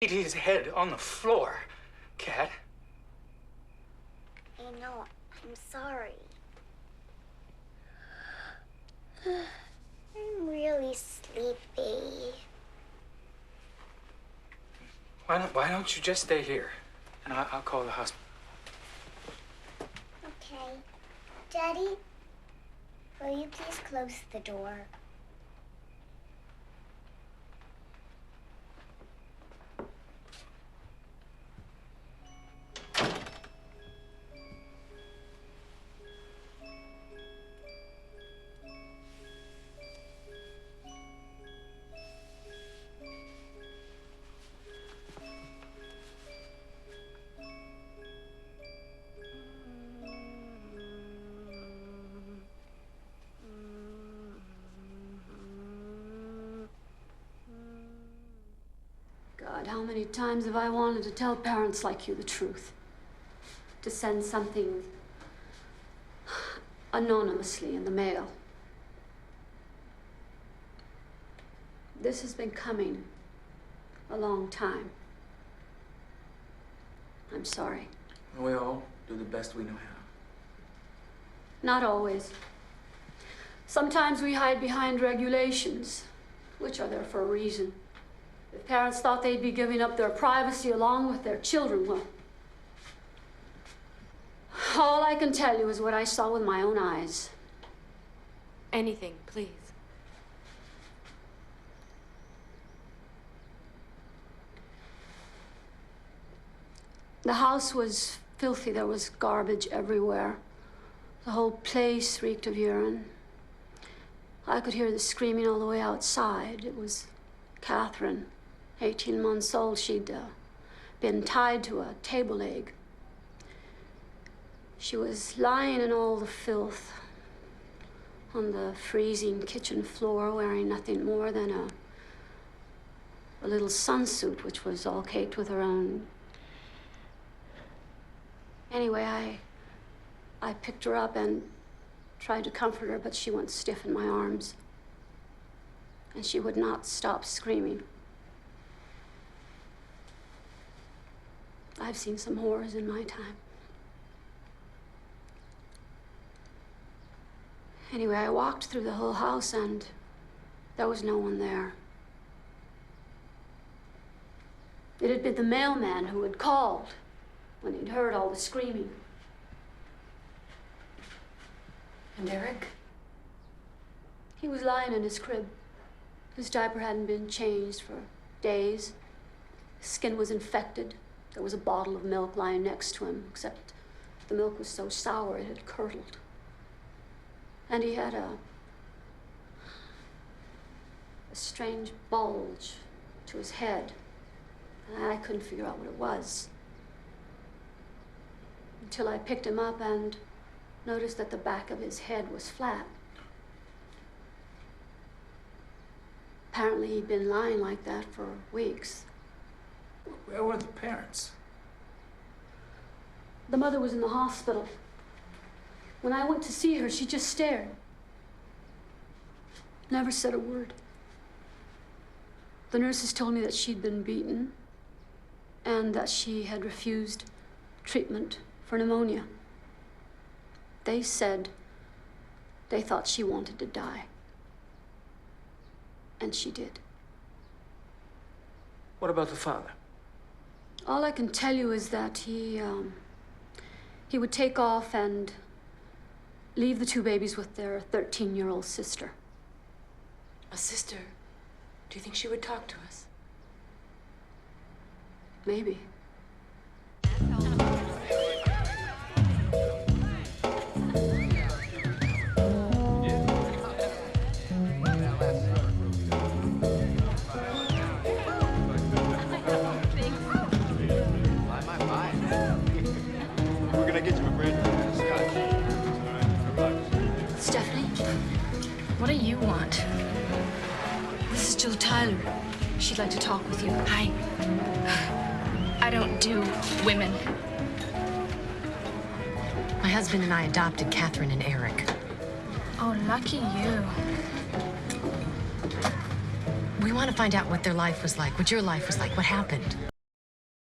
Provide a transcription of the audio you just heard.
Hit his head on the floor, Cat. I know. I'm sorry. I'm really sleepy. Why don't you just stay here, and I'll call the hospital. Okay. Daddy, will you please close the door? God, how many times have I wanted to tell parents like you the truth? To send something anonymously in the mail. This has been coming a long time. I'm sorry. We all do the best we know how. Not always. Sometimes we hide behind regulations, which are there for a reason. If parents thought they'd be giving up their privacy along with their children, well, all I can tell you is what I saw with my own eyes. Anything, please. The house was filthy. There was garbage everywhere. The whole place reeked of urine. I could hear the screaming all the way outside. It was Catherine, 18 months old. She'd been tied to a table leg. She was lying in all the filth on the freezing kitchen floor, wearing nothing more than a little sunsuit, which was all caked with her own. Anyway, I picked her up and tried to comfort her, but she went stiff in my arms. And she would not stop screaming. I've seen some horrors in my time. Anyway, I walked through the whole house and there was no one there. It had been the mailman who had called when he'd heard all the screaming. And Eric? He was lying in his crib. His diaper hadn't been changed for days. His skin was infected. There was a bottle of milk lying next to him, except the milk was so sour it had curdled. And he had a strange bulge to his head. And I couldn't figure out what it was. Until I picked him up and noticed that the back of his head was flat. Apparently, he'd been lying like that for weeks. Where were the parents? The mother was in the hospital. When I went to see her, she just stared. Never said a word. The nurses told me that she'd been beaten and that she had refused treatment for pneumonia. They said they thought she wanted to die. And she did. What about the father? All I can tell you is that he would take off and leave the two babies with their 13-year-old sister. A sister? Do you think she would talk to us? Maybe. We're gonna get you a brand new scotch. Stephanie? What do you want? This is Jill Tyler. She'd like to talk with you. Hi. I don't do women. My husband and I adopted Catherine and Eric. Oh, lucky you. We want to find out what their life was like, what your life was like, what happened.